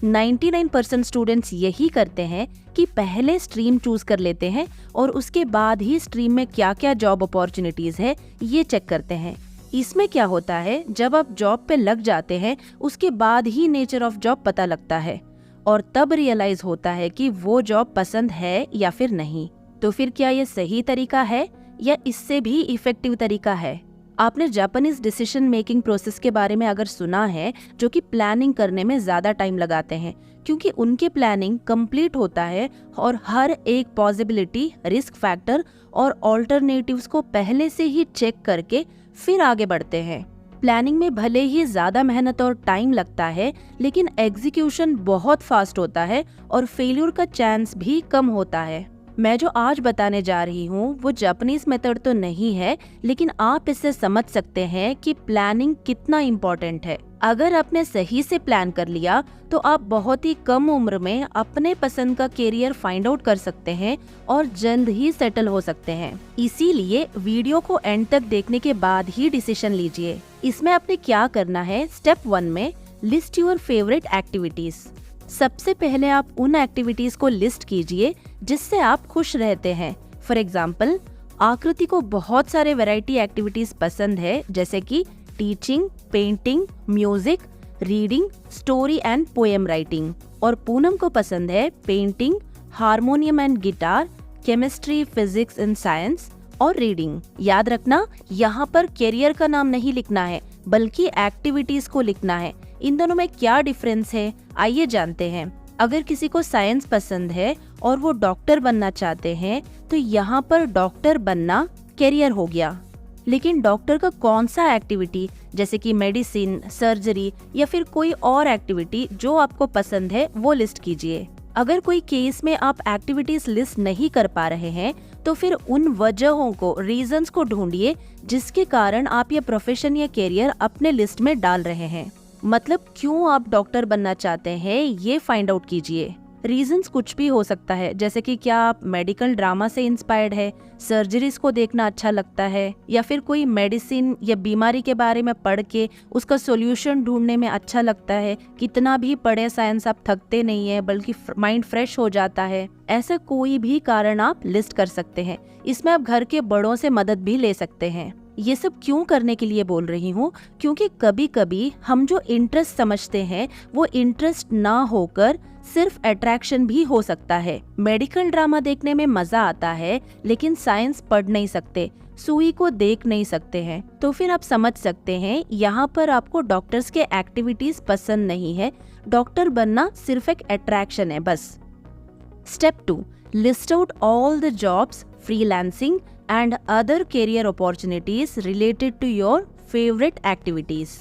99% students यही करते हैं कि पहले स्ट्रीम चूज कर लेते हैं और उसके बाद ही स्ट्रीम में क्या क्या जॉब अपॉर्चुनिटीज है ये चेक करते हैं। इसमें क्या होता है, जब आप जॉब पे लग जाते हैं उसके बाद ही नेचर ऑफ जॉब पता लगता है और तब रियलाइज होता है कि वो जॉब पसंद है या फिर नहीं। तो फिर क्या ये सही तरीका है या इससे भी इफेक्टिव तरीका है? आपने जापानीज डिसीजन मेकिंग प्रोसेस के बारे में अगर सुना है, जो कि प्लानिंग करने में ज्यादा टाइम लगाते हैं क्योंकि उनके प्लानिंग कंप्लीट होता है और हर एक पॉसिबिलिटी, रिस्क फैक्टर और ऑल्टरनेटिव्स को पहले से ही चेक करके फिर आगे बढ़ते हैं। प्लानिंग में भले ही ज्यादा मेहनत और टाइम लगता है, लेकिन एग्जीक्यूशन बहुत फास्ट होता है और फेल्यूर का चांस भी कम होता है। मैं जो आज बताने जा रही हूँ वो जापानीज मेथड तो नहीं है, लेकिन आप इससे समझ सकते हैं कि प्लानिंग कितना इम्पोर्टेंट है। अगर आपने सही से प्लान कर लिया तो आप बहुत ही कम उम्र में अपने पसंद का करियर फाइंड आउट कर सकते हैं और जल्द ही सेटल हो सकते हैं। इसीलिए वीडियो को एंड तक देखने के बाद ही डिसीजन लीजिए। इसमें आपने क्या करना है, स्टेप 1 में लिस्ट योर फेवरेट एक्टिविटीज। सबसे पहले आप उन एक्टिविटीज को लिस्ट कीजिए जिससे आप खुश रहते हैं। फॉर एग्जाम्पल, आकृति को बहुत सारे वैरायटी एक्टिविटीज पसंद है, जैसे कि teaching, painting, music, reading, story and poem writing. और पूनम को पसंद है painting, harmonium and guitar, chemistry, physics and science और रीडिंग। याद रखना, यहाँ पर करियर का नाम नहीं लिखना है बल्कि एक्टिविटीज को लिखना है। इन दोनों में क्या डिफरेंस है, आइए जानते हैं। अगर किसी को साइंस पसंद है और वो डॉक्टर बनना चाहते हैं तो यहाँ पर डॉक्टर बनना करियर हो गया। लेकिन डॉक्टर का कौन सा एक्टिविटी, जैसे कि मेडिसिन, सर्जरी या फिर कोई और एक्टिविटी जो आपको पसंद है वो लिस्ट कीजिए। अगर कोई केस में आप एक्टिविटीज लिस्ट नहीं कर पा रहे हैं तो फिर उन वजहों को, रीजंस को ढूंढिए जिसके कारण आप ये प्रोफेशन या करियर अपने लिस्ट में डाल रहे हैं। मतलब क्यों आप डॉक्टर बनना चाहते हैं ये फाइंड आउट कीजिए। रीजंस कुछ भी हो सकता है, जैसे कि क्या आप मेडिकल ड्रामा से इंस्पायर्ड है, सर्जरीज को देखना अच्छा लगता है, या फिर कोई मेडिसिन या बीमारी के बारे में पढ़ के उसका सॉल्यूशन ढूंढने में अच्छा लगता है। कितना भी पढ़े साइंस, आप थकते नहीं है बल्कि माइंड फ्रेश हो जाता है। ऐसा कोई भी कारण आप लिस्ट कर सकते हैं। इसमें आप घर के बड़ों से मदद भी ले सकते हैं। ये सब क्यों करने के लिए बोल रही हूँ, क्योंकि कभी कभी हम जो इंटरेस्ट समझते हैं वो इंटरेस्ट ना होकर सिर्फ अट्रैक्शन भी हो सकता है। मेडिकल ड्रामा देखने में मजा आता है लेकिन साइंस पढ़ नहीं सकते, सुई को देख नहीं सकते हैं, तो फिर आप समझ सकते हैं यहाँ पर आपको डॉक्टर्स के एक्टिविटीज पसंद नहीं है। डॉक्टर बनना सिर्फ एक अट्रैक्शन है बस। Step 2, list out all the jobs, freelancing and other career opportunities related to your favorite activities।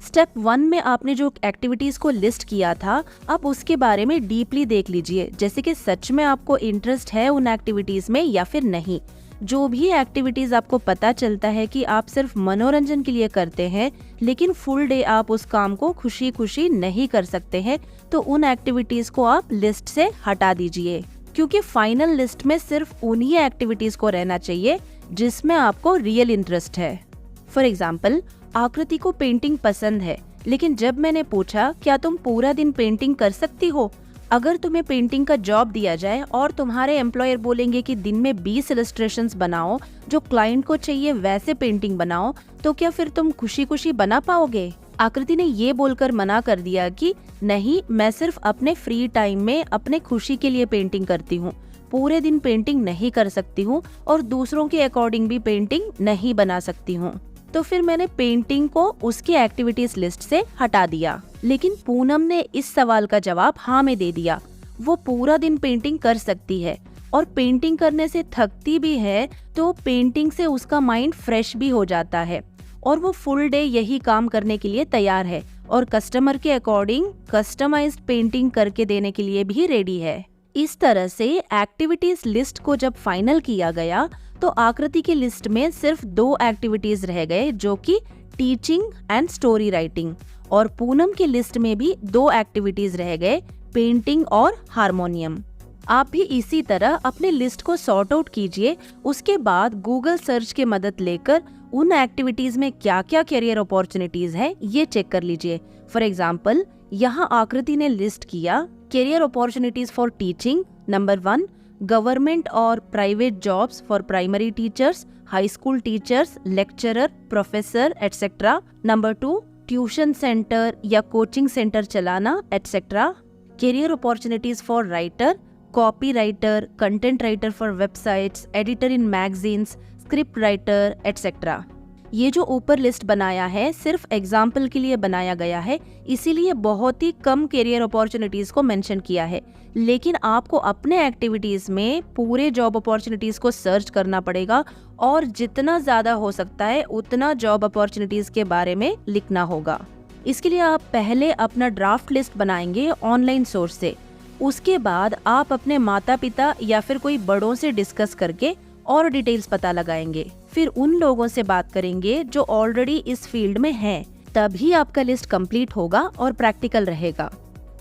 Step 1 में आपने जो एक्टिविटीज को लिस्ट किया था, आप उसके बारे में डीपली देख लीजिए, जैसे कि सच में आपको इंटरेस्ट है उन एक्टिविटीज में या फिर नहीं। जो भी एक्टिविटीज आपको पता चलता है कि आप सिर्फ मनोरंजन के लिए करते हैं लेकिन फुल डे आप उस काम को खुशी खुशी नहीं कर सकते हैं, तो उन एक्टिविटीज को आप लिस्ट से हटा दीजिए, क्योंकि फाइनल लिस्ट में सिर्फ उन्हीं एक्टिविटीज को रहना चाहिए जिसमें आपको रियल इंटरेस्ट है। फॉर एग्जाम्पल, आकृति को पेंटिंग पसंद है, लेकिन जब मैंने पूछा क्या तुम पूरा दिन पेंटिंग कर सकती हो, अगर तुम्हें पेंटिंग का जॉब दिया जाए और तुम्हारे एम्प्लॉयर बोलेंगे कि दिन में 20 इलस्ट्रेशंस बनाओ, जो क्लाइंट को चाहिए वैसे पेंटिंग बनाओ, तो क्या फिर तुम खुशी खुशी बना पाओगे? आकृति ने ये बोलकर मना कर दिया कि नहीं, मैं सिर्फ अपने फ्री टाइम में अपने खुशी के लिए पेंटिंग करती हूँ, पूरे दिन पेंटिंग नहीं कर सकती हूँ और दूसरों के अकॉर्डिंग भी पेंटिंग नहीं बना सकती हूँ। तो फिर मैंने पेंटिंग को उसकी एक्टिविटीज लिस्ट से हटा दिया। लेकिन पूनम ने इस सवाल का जवाब हाँ में दे दिया। वो पूरा दिन पेंटिंग कर सकती है और पेंटिंग करने से थकती भी है, तो पेंटिंग से उसका माइंड फ्रेश भी हो जाता है और वो फुल डे यही काम करने के लिए तैयार है और कस्टमर के अकॉर्डिंग कस्टमाइज्ड पेंटिंग करके देने के लिए भी रेडी है। इस तरह से एक्टिविटीज लिस्ट को जब फाइनल किया गया तो आकृति की लिस्ट में सिर्फ 2 एक्टिविटीज रह गए, जो कि टीचिंग एंड स्टोरी राइटिंग, और पूनम की लिस्ट में भी 2 एक्टिविटीज रह गए, पेंटिंग और हारमोनियम। आप भी इसी तरह अपने लिस्ट को सॉर्ट आउट कीजिए। उसके बाद गूगल सर्च की मदद लेकर उन एक्टिविटीज में क्या क्या करियर अपॉर्चुनिटीज है ये चेक कर लीजिए। फॉर एग्जाम्पल, यहाँ आकृति ने लिस्ट किया career opportunities for teaching. Number 1, government और private jobs for primary teachers, high school teachers, lecturer, professor etcetera. Number 2, tuition centre या कोचिंग सेंटर चलाना etcetera. Career opportunities for writer, copy writer, content writer for websites, editor in magazines, script writer etcetera. ये जो ऊपर list बनाया है सिर्फ example के लिए बनाया गया है, इसीलिए बहुत ही कम करियर अपॉर्चुनिटीज को मेंशन किया है, लेकिन आपको अपने एक्टिविटीज में पूरे जॉब अपॉर्चुनिटीज को सर्च करना पड़ेगा और जितना ज्यादा हो सकता है उतना जॉब अपॉर्चुनिटीज के बारे में लिखना होगा। इसके लिए आप पहले अपना ड्राफ्ट लिस्ट बनाएंगे ऑनलाइन सोर्स से। उसके बाद आप अपने माता पिता या फिर कोई बड़ों से डिस्कस करके और डिटेल्स पता लगाएंगे। फिर उन लोगों से बात करेंगे जो ऑलरेडी इस फील्ड में हैं, तभी आपका लिस्ट कंप्लीट होगा और प्रैक्टिकल रहेगा।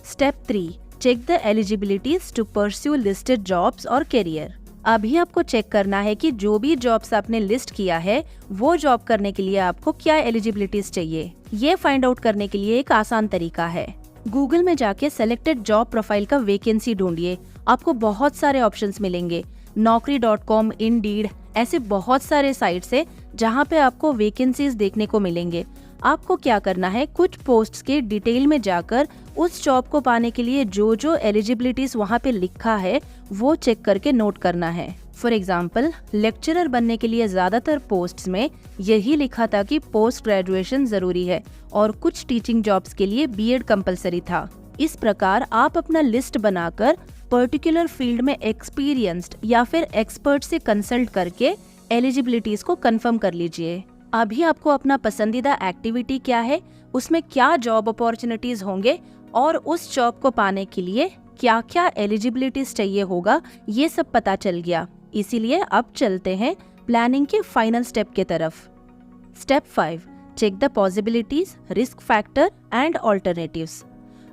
Step 3, check the eligibilities to pursue listed jobs और करियर। अभी आपको चेक करना है कि जो भी जॉब्स आपने लिस्ट किया है वो जॉब करने के लिए आपको क्या एलिजिबिलिटीज चाहिए। ये फाइंड आउट करने के लिए एक आसान तरीका है, गूगल में जाके सेलेक्टेड जॉब प्रोफाइल का वैकेंसी ढूंढिए। आपको बहुत सारे ऑप्शंस मिलेंगे, naukri.com, इंडीड, ऐसे बहुत सारे साइट्स है जहाँ पे आपको वैकेंसीज देखने को मिलेंगे। आपको क्या करना है, कुछ पोस्ट्स के डिटेल में जाकर उस जॉब को पाने के लिए जो जो एलिजिबिलिटीज वहाँ पे लिखा है वो चेक करके नोट करना है। फॉर एग्जाम्पल, लेक्चरर बनने के लिए ज्यादातर पोस्ट्स में यही लिखा था कि पोस्ट ग्रेजुएशन जरूरी है और कुछ टीचिंग जॉब्स के लिए बीएड कंपलसरी था। इस प्रकार आप अपना लिस्ट बनाकर पर्टिकुलर फील्ड में एक्सपीरियंस्ड या फिर एक्सपर्ट से कंसल्ट करके एलिजिबिलिटीज को कंफर्म कर लीजिए। अभी आपको अपना पसंदीदा एक्टिविटी क्या है, उसमें क्या जॉब अपॉर्चुनिटीज होंगे और उस जॉब को पाने के लिए क्या क्या एलिजिबिलिटीज चाहिए होगा, ये सब पता चल गया। इसीलिए अब चलते हैं प्लानिंग के फाइनल स्टेप के तरफ। Step 5, check the possibilities, risk factor and alternatives.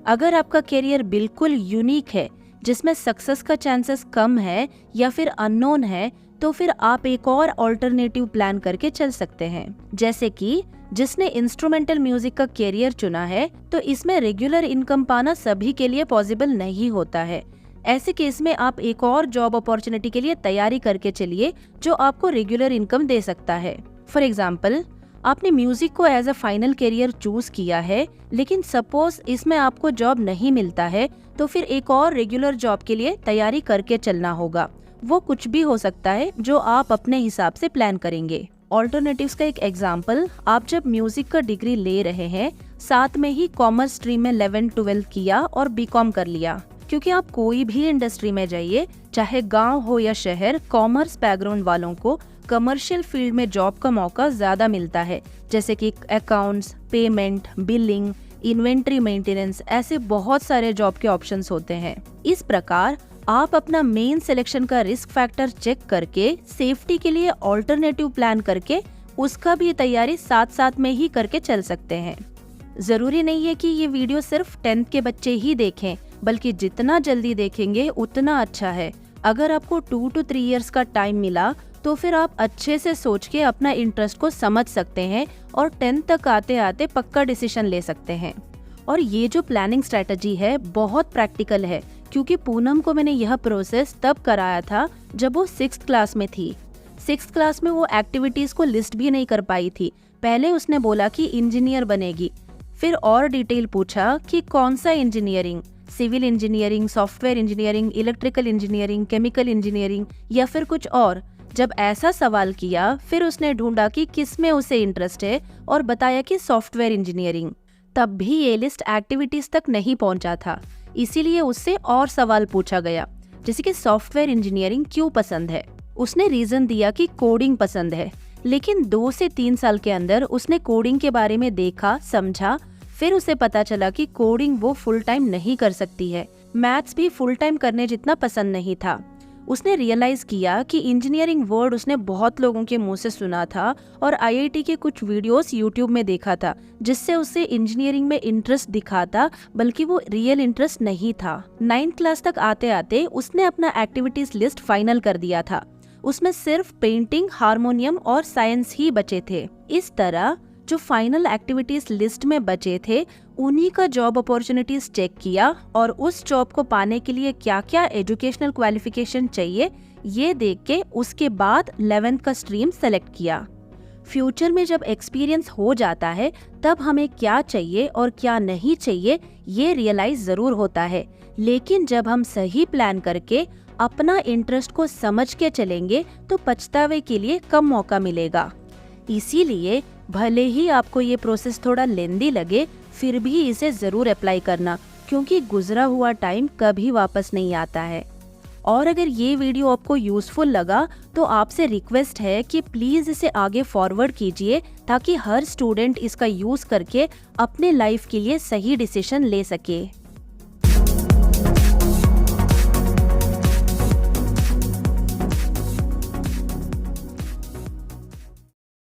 अगर आपका करियर बिल्कुल यूनिक है, जिसमें सक्सेस का चांसेस कम है या फिर अननोन है, तो फिर आप एक और ऑल्टरनेटिव प्लान करके चल सकते हैं। जैसे कि जिसने इंस्ट्रूमेंटल म्यूजिक का करियर चुना है, तो इसमें रेगुलर इनकम पाना सभी के लिए पॉसिबल नहीं होता है। ऐसे केस में आप एक और जॉब अपॉर्चुनिटी के लिए तैयारी करके चलिए जो आपको रेगुलर इनकम दे सकता है। फॉर एग्जाम्पल, आपने म्यूजिक को as a final career choose किया है, लेकिन सपोज इसमें आपको जॉब नहीं मिलता है, तो फिर एक और रेगुलर जॉब के लिए तैयारी करके चलना होगा। वो कुछ भी हो सकता है जो आप अपने हिसाब से प्लान करेंगे। ऑल्टरनेटिव्स का एक एग्जाम्पल, आप जब म्यूजिक का डिग्री ले रहे हैं, साथ में ही कॉमर्स स्ट्रीम में 11-12 किया और बीकॉम कर लिया, क्योंकि आप कोई भी इंडस्ट्री में जाइए, चाहे गांव हो या शहर, कॉमर्स बैकग्राउंड वालों को कमर्शियल फील्ड में जॉब का मौका ज्यादा मिलता है, जैसे कि accounts, payment, billing, inventory maintenance, ऐसे बहुत सारे जॉब के ऑप्शंस होते हैं। इस प्रकार आप अपना मेन सिलेक्शन का रिस्क फैक्टर चेक करके सेफ्टी के लिए ऑल्टरनेटिव प्लान करके उसका भी तैयारी साथ साथ में ही करके चल सकते हैं। जरूरी नहीं है कि ये वीडियो सिर्फ 10th के बच्चे ही देखें, बल्कि जितना जल्दी देखेंगे उतना अच्छा है। अगर आपको 2 to 3 इयर्स का टाइम मिला तो फिर आप अच्छे से सोच के अपना इंटरेस्ट को समझ सकते हैं और 10th तक आते आते पक्का डिसीजन ले सकते हैं। और ये जो प्लानिंग स्ट्रेटजी है बहुत प्रैक्टिकल है, क्योंकि पूनम को मैंने यह प्रोसेस तब कराया था जब वो 6th क्लास में थी। 6th क्लास में वो एक्टिविटीज को लिस्ट भी नहीं कर पाई थी। पहले उसने बोला कि इंजीनियर बनेगी, फिर और डिटेल पूछा कि कौन सा engineering, civil engineering, software engineering, electrical engineering, chemical engineering या फिर कुछ और। जब ऐसा सवाल किया, फिर उसने ढूंढा कि किस में उसे इंटरेस्ट है और बताया कि सॉफ्टवेयर इंजीनियरिंग। तब भी ये लिस्ट एक्टिविटीज तक नहीं पहुंचा था, इसीलिए उससे और सवाल पूछा गया, जैसे कि सॉफ्टवेयर इंजीनियरिंग क्यों पसंद है। उसने रीजन दिया कि कोडिंग पसंद है, लेकिन 2 से 3 साल के अंदर उसने कोडिंग के बारे में देखा, समझा, फिर उसे पता चला कि कोडिंग वो फुल टाइम नहीं कर सकती है। मैथ्स भी फुल टाइम करने जितना पसंद नहीं था। उसने रियलाइज किया कि इंजीनियरिंग वर्ड उसने बहुत लोगों के मुंह से सुना था और आईआईटी के कुछ वीडियोस यूट्यूब में देखा था, जिससे उसे इंजीनियरिंग में इंटरेस्ट दिखा था, बल्कि वो रियल इंटरेस्ट नहीं था। 9th क्लास तक आते आते उसने अपना एक्टिविटीज लिस्ट फाइनल कर दिया था। उसमें सिर्फ पेंटिंग, हारमोनियम और साइंस ही बचे थे। इस तरह जो फाइनल एक्टिविटीज लिस्ट में बचे थे उन्हीं का जॉब अपॉर्चुनिटीज चेक किया और उस जॉब को पाने के लिए क्या क्या एजुकेशनल क्वालिफिकेशन चाहिए ये देख के उसके बाद 11th का स्ट्रीम सेलेक्ट किया। फ्यूचर में जब एक्सपीरियंस हो जाता है तब हमें क्या चाहिए और क्या नहीं चाहिए ये रियलाइज जरूर होता है, लेकिन जब हम सही प्लान करके अपना इंटरेस्ट को समझ के चलेंगे तो पछतावे के लिए कम मौका मिलेगा। इसीलिए भले ही आपको ये प्रोसेस थोड़ा लेंदी लगे फिर भी इसे जरूर अप्लाई करना, क्योंकि गुजरा हुआ टाइम कभी वापस नहीं आता है। और अगर ये वीडियो आपको यूजफुल लगा तो आपसे रिक्वेस्ट है कि प्लीज इसे आगे फॉरवर्ड कीजिए ताकि हर स्टूडेंट इसका यूज करके अपने लाइफ के लिए सही डिसीजन ले सके।